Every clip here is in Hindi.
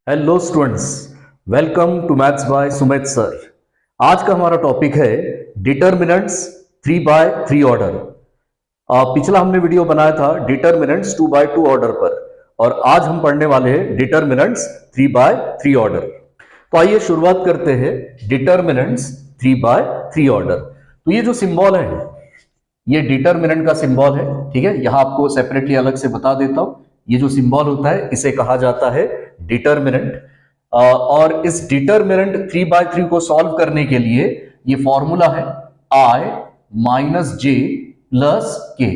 Hello students, welcome to maths by Sumit sir. आज का हमारा टॉपिक है डिटर्मिनेंट्स 3/3 ऑर्डर। पिछला हमने वीडियो बनाया था डिटर्मिनेंट्स 2/2 ऑर्डर पर, और आज हम पढ़ने वाले हैं डिटर्मिनेंट्स 3/3 ऑर्डर। तो आइए शुरुआत करते हैं डिटर्मिनेंट्स 3/3 ऑर्डर। तो ये जो सिंबल है ये डिटर्मिनेंट का सिंबल है, ठीक है। यहां आपको सेपरेटली अलग से बता देता हूं। ये जो सिंबल होता है इसे कहा जाता है डिटर्मिनेंट। और इस डिटर्मिनेंट 3/3 को सॉल्व करने के लिए ये फॉर्मूला है I माइनस जे प्लस के।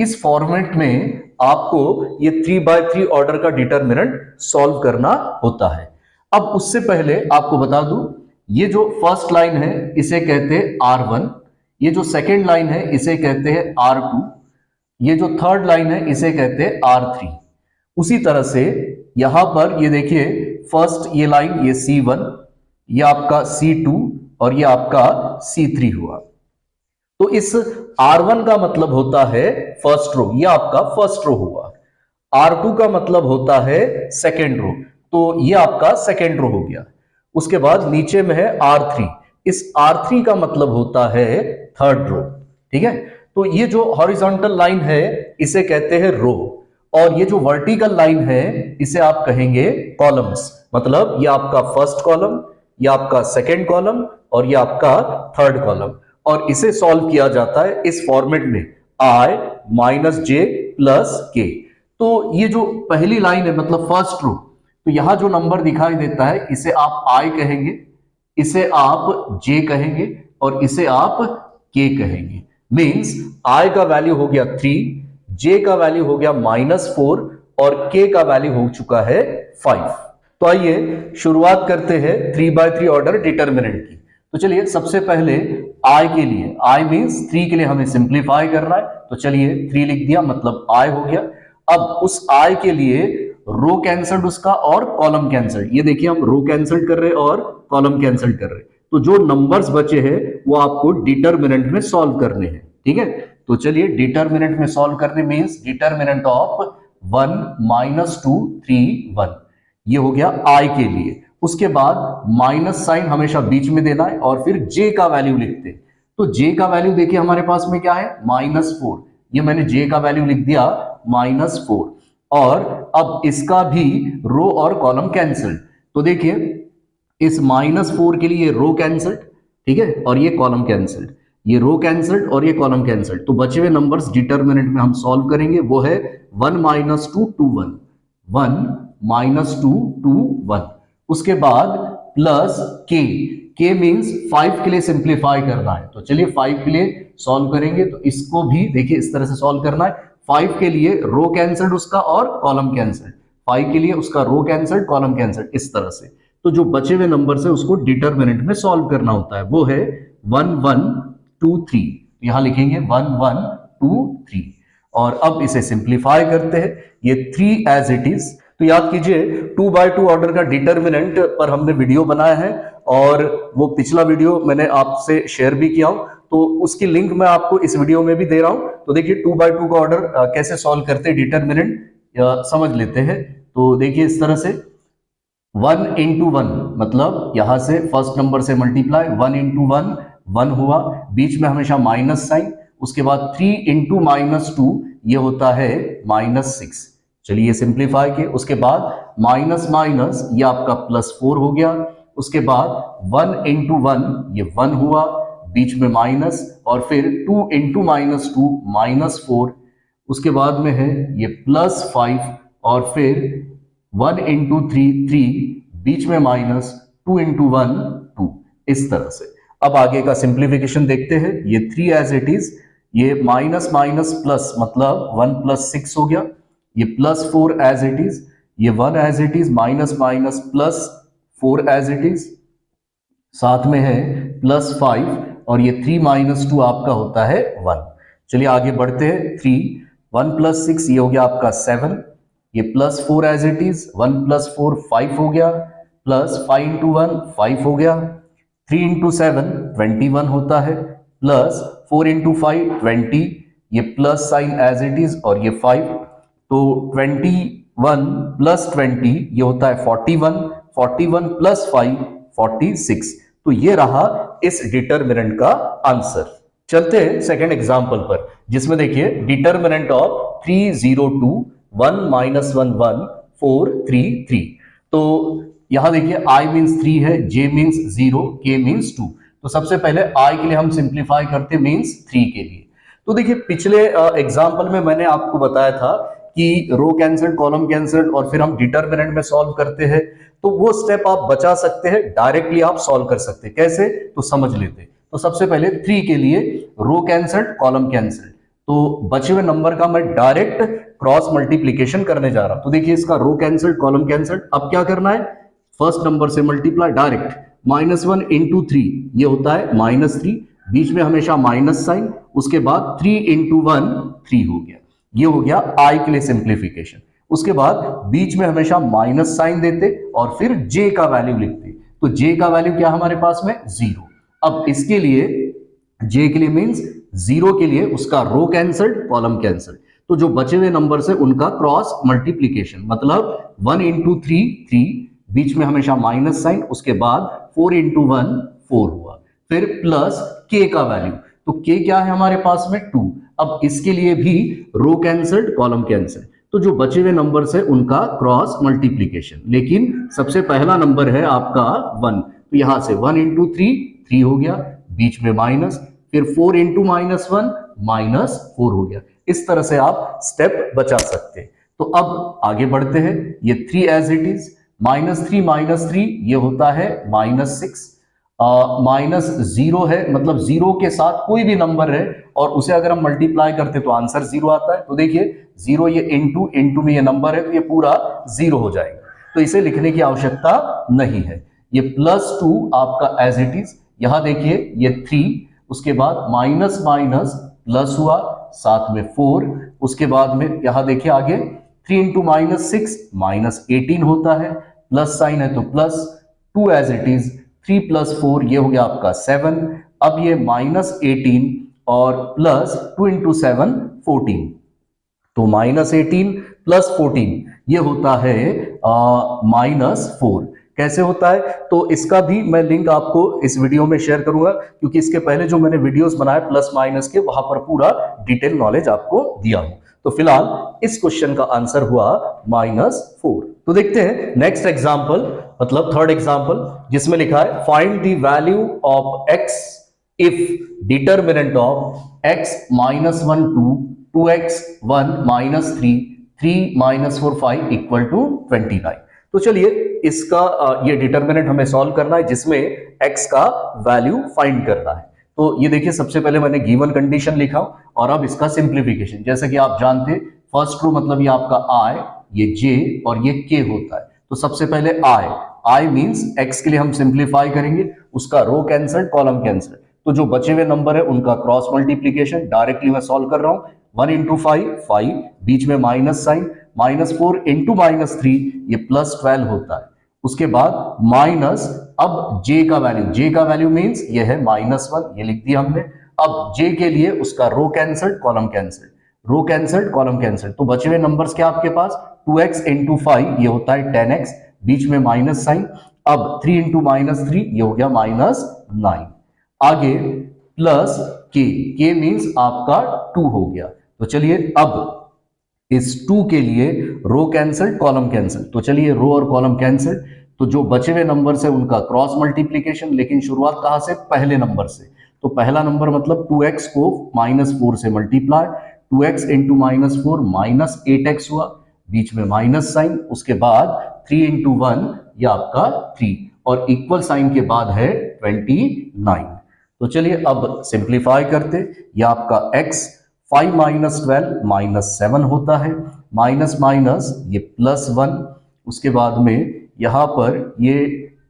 इस फॉर्मेट में आपको ये 3/3 ऑर्डर का डिटर्मिनेंट सॉल्व करना होता है। अब उससे पहले आपको बता दूं, ये जो फर्स्ट लाइन है इसे कहते हैं R1, ये जो सेकेंड लाइन है इसे कहते हैं R2, ये जो थर्ड लाइन है इसे कहते हैं R3। उसी तरह से यहां पर ये देखिए, फर्स्ट ये लाइन ये C1, ये आपका C2 और ये आपका C3 हुआ। तो इस R1 का मतलब होता है फर्स्ट रो, ये आपका फर्स्ट रो हुआ। R2 का मतलब होता है सेकेंड रो, तो ये आपका सेकेंड रो हो गया। उसके बाद नीचे में है R3, इस R3 का मतलब होता है थर्ड रो, ठीक है। तो ये जो हॉरिजॉन्टल लाइन है इसे कहते हैं रो, और ये जो वर्टिकल लाइन है इसे आप कहेंगे कॉलम्स। मतलब ये आपका फर्स्ट कॉलम, ये आपका सेकेंड कॉलम और ये आपका थर्ड कॉलम। और इसे सॉल्व किया जाता है इस फॉर्मेट में I माइनस जे प्लस के। तो ये जो पहली लाइन है मतलब फर्स्ट रो, तो यहां जो नंबर दिखाई देता है इसे आप I कहेंगे, इसे आप J कहेंगे और इसे आप K कहेंगे। मींस I का वैल्यू हो गया 3, J का वैल्यू हो गया -4 और K का वैल्यू हो चुका है 5। तो आइए शुरुआत करते हैं 3/3 ऑर्डर डिटर्मिनेंट की। तो चलिए सबसे पहले I के लिए, I मींस 3 के लिए हमें सिंप्लीफाई करना है, तो चलिए 3 लिख दिया, मतलब I हो गया। अब उस I के लिए रो कैंसल्ड उसका और कॉलम कैंसल्ड। ये देखिए हम रो कैंसल्ड कर रहे हैं और कॉलम कैंसल्ड कर रहे हैं, तो जो नंबर्स बचे हैं वो आपको डिटर्मिनेंट में सॉल्व करने हैं, ठीक है। तो चलिए डिटर्मिनेंट में सॉल्व करने मींस डिटर्मिनेंट ऑफ 1 -2 3 1, ये हो गया I के लिए। उसके बाद माइनस साइन हमेशा बीच में देना है और फिर J का वैल्यू लिखते हैं। तो J का वैल्यू देखिए हमारे पास में क्या है -4, ये मैंने J का वैल्यू लिख दिया -4। और अब इसका भी रो और कॉलम कैंसल्ड, तो देखिए इस -4 के लिए रो कैंसल्ड, ठीक है, और ये कॉलम कैंसल्ड, ये रो कैंसल्ड और ये कॉलम कैंसल्ड। तो बचे हुए नंबर्स डिटर्मिनेंट में हम सॉल्व करेंगे, वो है 1 -2 2 1, 1 -2 2 1। उसके बाद प्लस के मींस 5 के लिए सिंप्लीफाई करना है, तो चलिए 5 के लिए सॉल्व करेंगे। तो इसको भी देखिए इस तरह से सॉल्व करना है। 5 के लिए रो कैंसल्ड उसका और कॉलम कैंसल्ड, 5 के लिए उसका रो कैंसल्ड कॉलम कैंसल्ड, इस तरह से। तो जो बचे हुए नंबर है उसको डिटर्मिनेंट में सॉल्व करना होता है, वो है 1 1 2 3। यहां लिखेंगे 1 1 2 3, और अब इसे सिंप्लीफाई करते हैं, ये 3 एज इट इज। तो याद कीजिए 2/2 ऑर्डर का डिटर्मिनेंट पर हमने वीडियो बनाया है, और वो पिछला वीडियो मैंने आपसे शेयर भी किया हूं, तो उसकी लिंक मैं आपको इस वीडियो में भी दे रहा हूं। तो देखिए 2/2 का ऑर्डर कैसे सॉल्व करते हैं डिटर्मिनेंट समझ लेते हैं। तो देखिए इस तरह से 1 × 1, मतलब यहां से फर्स्ट नंबर से मल्टीप्लाई, 1 × 1 1 हुआ, बीच में हमेशा माइनस साइन। उसके बाद 3 × -2 ये होता है -6। चलिए सिंप्लीफाई किए, उसके बाद माइनस माइनस ये आपका +4 हो गया। उसके बाद 1 × 1 ये 1 हुआ, बीच में माइनस, और फिर 2 × -2 -4। उसके बाद में है ये +5, और फिर 1 × 3 3, बीच में माइनस, 2 × 1 2, इस तरह से। अब आगे का सिंप्लीफिकेशन देखते हैं। ये 3 एज इट इज, ये माइनस माइनस प्लस मतलब 1 + 6 हो गया, ये +4 एज इट इज, ये 1 as it is, minus minus +4 as it is, साथ में है +5, और ये 3 - 2 आपका होता है 1। चलिए आगे बढ़ते हैं। 3 1 + 6 ये हो गया आपका 7, ये +4 एज इट इज, 1 + 4 5 हो गया, प्लस 5 × 1 5 हो गया, 3 × 7 21 होता है, प्लस 4 × 5 20, ये plus sign as it is और ये 5, तो 21 + 20 ये होता है 41, 41 प्लस 5 46। तो ये रहा इस डिटरमिनेंट का आंसर। चलते हैं सेकंड एग्जांपल पर, जिसमें देखिए डिटरमिनेंट ऑफ 302 1 -1 1 4 3 3। तो यहां देखिए i मीन्स 3 है, j मीन्स 0, k मीन्स 2। तो सबसे पहले i के लिए हम सिंप्लीफाई करते मीन्स 3 के लिए। तो देखिए पिछले एग्जांपल में मैंने आपको बताया था कि रो कैंसल्ड, कॉलम कैंसल्ड, और फिर हम डिटरमिनेंट में सॉल्व करते हैं। तो वो स्टेप आप बचा सकते हैं, डायरेक्टली आप सॉल्व कर सकते हैं। कैसे, तो समझ लेते हैं। तो सबसे पहले 3 के लिए रो कैंसल्ड, कॉलम कैंसल्ड, तो बचे हुए नंबर का मैं डायरेक्ट क्रॉस मल्टीप्लीकेशन करने जा रहा हूं। तो देखिए इसका रो कैंसल्ड, कॉलम कैंसल्ड, अब क्या करना है, फर्स्ट नंबर से मल्टीप्लाई डायरेक्ट। -1 इंटू 3 ये होता है -3, बीच में हमेशा माइनस साइन, उसके बाद 3 इंटू 1 3 हो गया। ये हो गया i के लिए सिंप्लीफिकेशन। उसके बाद बीच में हमेशा माइनस साइन देते और फिर j का वैल्यू लिखते। तो j का वैल्यू क्या हमारे पास में, 0। अब इसके लिए j के लिए मींस 0 के लिए उसका रो कैंसल्ड, कॉलम कैंसल्ड। तो जो बचे हुए नंबर से उनका क्रॉस मल्टीप्लीकेशन, मतलब 1 इंटू 3 3, बीच में हमेशा माइनस साइन, उसके बाद 4 इंटू 1 4 हुआ, फिर प्लस k का वैल्यू। तो k क्या है हमारे पास में, 2। अब इसके लिए भी रो कैंसल्ड, कॉलम कैंसल्ड। तो जो बचे हुए नंबर से उनका क्रॉस मल्टीप्लीकेशन, लेकिन सबसे पहला नंबर है आपका 1। तो यहां से 1 इंटू 3 3 हो गया, बीच में माइनस, फिर 4 इंटू -1 -4 हो गया। इस तरह से आप स्टेप बचा सकते हैं। तो अब आगे बढ़ते हैं। ये 3 एज इट इज, -3 ये होता है -6, -0 है, मतलब 0 के साथ कोई भी नंबर है और उसे अगर हम मल्टीप्लाई करते तो आंसर 0 आता है। तो देखिए 0 ये इंटू में ये नंबर है, तो ये पूरा 0 हो जाएगा। तो इसे लिखने की आवश्यकता नहीं है। ये +2 आपका एज इट इज, यहां देखिए ये 3, उसके बाद माइनस माइनस प्लस हुआ, साथ में 4, उसके बाद में यहां देखिए आगे 3 इंटू -6 -18 होता है, प्लस साइन है तो प्लस, 2 एज इट इज, 3 + 4 ये हो गया आपका 7। अब ये -18 और प्लस 2 इंटू 7 14, तो -18 + 14 ये होता है -4। कैसे होता है, तो इसका भी मैं लिंक आपको इस वीडियो में शेयर करूंगा, क्योंकि इसके पहले जो मैंने वीडियोस बनाए प्लस माइनस के, वहां पर पूरा डिटेल नॉलेज आपको दिया हूं। तो फिलहाल इस क्वेश्चन का आंसर हुआ -4। तो देखते हैं नेक्स्ट एग्जांपल, मतलब थर्ड एग्जांपल, जिसमें लिखा है find the value of x if determinant of x -1 2 2x 1 -3 3 -4 5 = 29। तो चलिए इसका ये डिटरमिनेंट हमें सॉल्व करना है, जिसमें x का वैल्यू फाइंड करना है। तो ये देखिए सबसे पहले मैंने गिवन कंडीशन लिखा और अब इसका सिंप्लीफिकेशन। जैसे कि आप जानते हैं फर्स्ट रो मतलब ये आपका i, ये j और ये k होता है। तो सबसे पहले i मींस x के लिए हम सिंप्लीफाई करेंगे, उसका रो कैंसल्ड, कॉलम कैंसल्ड। तो जो बचे हुए नंबर है उनका क्रॉस मल्टीप्लीकेशन डायरेक्टली मैं सॉल्व कर रहा हूं। 1 इंटू 5 5, बीच में माइनस साइन, -4 इंटू -3 ये +12 होता है। उसके बाद माइनस, अब j का वैल्यू मींस ये है -1, ये लिख दिया हमने। अब j के लिए उसका रो कैंसल्ड, कॉलम कैंसल्ड, रो कैंसल्ड, कॉलम कैंसल्ड। तो बचे हुए नंबर्स क्या आपके पास, 2x इंटू 5 ये होता है 10x, बीच में माइनस साइन। अब 3 इंटू -3 ये हो गया -9। आगे प्लस k मींस आपका 2 हो गया। तो चलिए अब इस 2 के लिए रो कैंसल्ड, कॉलम कैंसल्ड। तो चलिए रो और कॉलम कैंसल्ड, तो जो बचे हुए नंबर से उनका क्रॉस मल्टीप्लीकेशन, लेकिन शुरुआत कहां से, पहले नंबर से। तो पहला नंबर मतलब 2x को -4 से मल्टीप्लाई, 2x इंटू -4 -8x हुआ, बीच में माइनस साइन, उसके बाद 3 इंटू 1 ये आपका 3 और इक्वल साइन के बाद है 29। तो चलिए अब सिंप्लीफाई करते, ये आपका x 5 -12 -7 होता है, माइनस माइनस ये +1, उसके बाद में यहां पर ये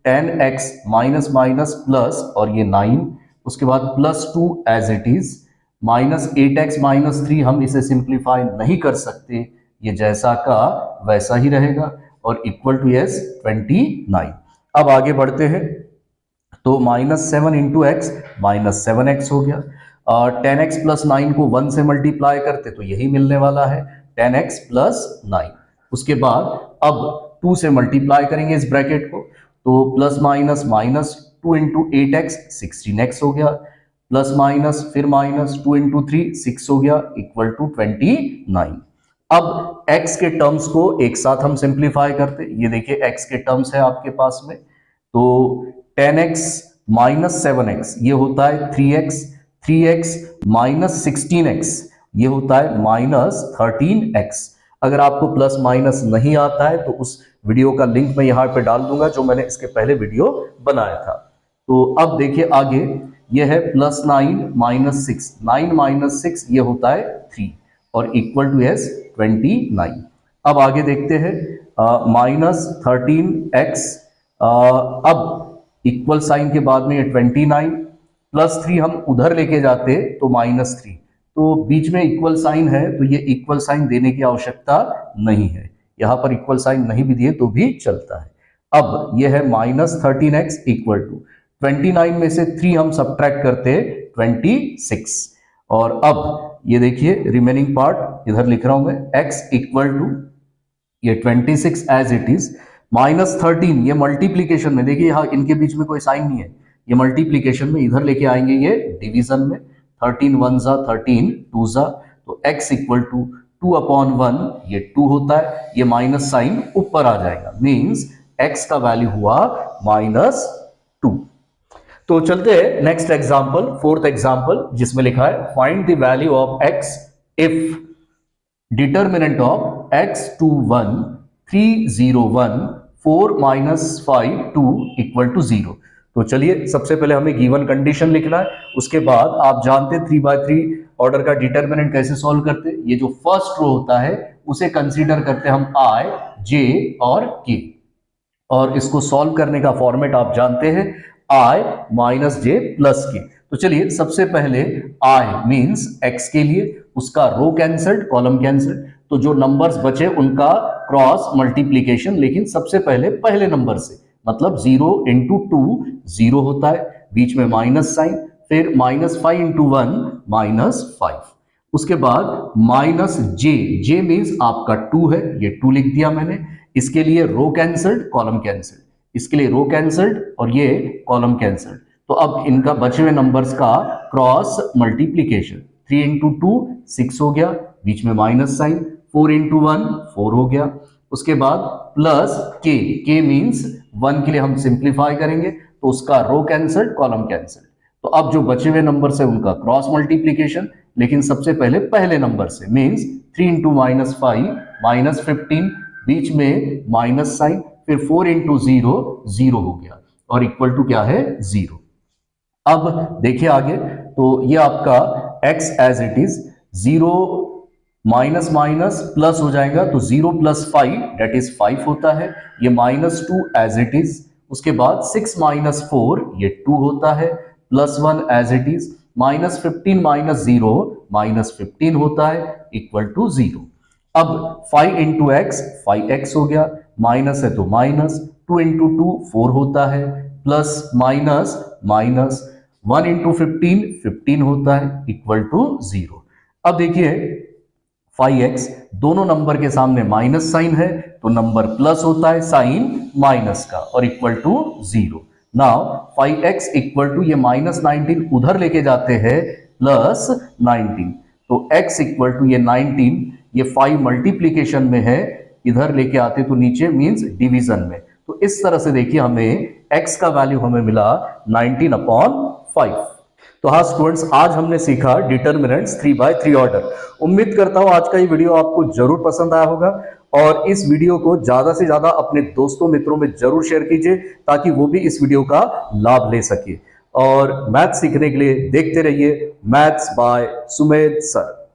10x माइनस माइनस प्लस और ये 9, उसके बाद +2 एज इट इज, -8x -3 हम इसे सिंप्लीफाई नहीं कर सकते, ये जैसा का वैसा ही रहेगा और इक्वल टू यस 29। अब आगे बढ़ते हैं, तो -7 इंटू x -7x हो गया, 10x + 9 को 1 से मल्टीप्लाई करते तो यही मिलने वाला है 10x + 9। उसके बाद अब 2 से मल्टीप्लाई करेंगे इस ब्रैकेट को, तो plus minus minus 2 into 8x 16x हो गया, प्लस माइनस फिर माइनस 2 इंटू 3 6 हो गया, इक्वल टू 29। अब x के टर्म्स को एक साथ हम सिंप्लीफाई करते, ये देखिए x के टर्म्स है आपके पास में, तो 10x माइनस 7x ये होता है 3x, 3x माइनस 16x ये होता है माइनस 13x। अगर आपको प्लस माइनस नहीं आता है तो उस वीडियो का लिंक मैं यहाँ पे डाल दूंगा जो मैंने इसके पहले वीडियो बनाया था। तो अब देखिए आगे, ये है प्लस 9 माइनस 6, 9 माइनस 6 ये होता है 3 और इक्वल टू एस 29। अब आगे देखते हैं माइनस 13x, अब इक्वल साइन के बाद में ये 29 प्लस 3 हम उधर लेके जाते तो माइनस 3, तो बीच में इक्वल साइन है तो ये इक्वल साइन देने की आवश्यकता नहीं है, यहां पर इक्वल साइन नहीं भी दिए तो भी चलता है। अब ये है माइनस 13x इक्वल टू 29 में से 3 हम सब्ट्रैक्ट करते 26, और अब ये देखिए रिमेनिंग पार्ट इधर लिख रहा हूं मैं, x इक्वल टू ये 26 एज इट इज, माइनस 13 ये मल्टीप्लीकेशन में, देखिए यहाँ इनके बीच में कोई साइन नहीं है, ये मल्टीप्लीकेशन में इधर लेके आएंगे ये डिवीजन में, 13 1 जा 13 2 जा, तो x इक्वल टू 2 अपॉन 1 ये 2 होता है, ये माइनस साइन ऊपर आ जाएगा, मींस x का वैल्यू हुआ माइनस 2। तो चलते हैं नेक्स्ट एग्जांपल, फोर्थ एग्जांपल, जिसमें लिखा है find the value of x if determinant of x21 301 4 minus 5 2 equal to 0। तो चलिए सबसे पहले हमें गिवन कंडीशन लिखना है, उसके बाद आप जानते 3/3 ऑर्डर का डिटर्मिनेंट कैसे सॉल्व करते, ये जो फर्स्ट रो होता है उसे कंसीडर करते हम i, j और k, और इसको सॉल्व करने का फॉर्मेट आप जानते हैं i minus j plus k। तो चलिए सबसे पहले i मींस x के लिए उसका रो कैंसल्ड कॉलम कैंसल्ड, तो जो नंबर्स बचे उनका क्रॉस मल्टीप्लीकेशन, लेकिन सबसे पहले पहले नंबर से, मतलब 0 इंटू 2 0 होता है, बीच में माइनस साइन, फिर माइनस 5 इंटू 1 माइनस 5, उसके बाद माइनस j मीन्स आपका 2 है, ये 2 लिख दिया मैंने, इसके लिए रो कैंसल्ड कॉलम कैंसल्ड, इसके लिए रो कैंसल्ड और ये कॉलम कैंसल्ड, तो अब इनका बचे हुए नंबर्स का क्रॉस मल्टीप्लीकेशन, 3 इंटू 2 6 हो गया, बीच में माइनस साइन, 4 इंटू 1 4 हो गया, उसके बाद प्लस k मीन्स 1 के लिए हम सिंप्लीफाई करेंगे तो उसका रो कैंसल्ड कॉलम कैंसल्ड, तो अब जो बचे हुए नंबर है उनका क्रॉस मल्टीप्लीकेशन, लेकिन सबसे पहले पहले नंबर से, मीन्स 3 इंटू माइनस 5 माइनस 15, बीच में माइनस साइन, फिर 4 इंटू 0 0 हो गया और इक्वल टू क्या है 0। अब देखिए आगे, तो ये आपका x as it is 0 minus minus plus हो जाएगा, तो 0 प्लस 5 डेट इज 5 होता है, ये माइनस 2 एज इट इज, उसके बाद 6 माइनस 4 ये 2 होता है, plus 1 as it is, minus 15 minus 0 minus 15 होता है, इक्वल टू 0। अब 5 इंटू एक्स 5x हो गया, माइनस है तो माइनस, 2 इंटू 2 4 होता है, प्लस माइनस माइनस, 1 इंटू 15 15 होता है, इक्वल टू 0। अब देखिए 5x दोनों नंबर के सामने माइनस साइन है तो नंबर प्लस होता है साइन माइनस का और equal to 0। Now 5x equal to ये माइनस 19 उधर लेके जाते हैं प्लस 19, तो x इक्वल टू ये 19, ये 5 मल्टीप्लीकेशन में है, इधर लेके आते तो नीचे मींस डिवीजन में, तो इस तरह से देखिए हमें x का वैल्यू हमें मिला 19/5। तो हाँ स्टूडेंट्स, आज हमने सीखा डिटर्मिनेंट्स 3/3 ऑर्डर। उम्मीद करता हूं आज का ये वीडियो आपको जरूर पसंद आया होगा और इस वीडियो को ज्यादा से ज्यादा अपने दोस्तों मित्रों में जरूर शेयर कीजिए ताकि वो भी इस वीडियो का लाभ ले सके। और मैथ्स सीखने के लिए देखते रहिए मैथ्स बाय सुमेध सर।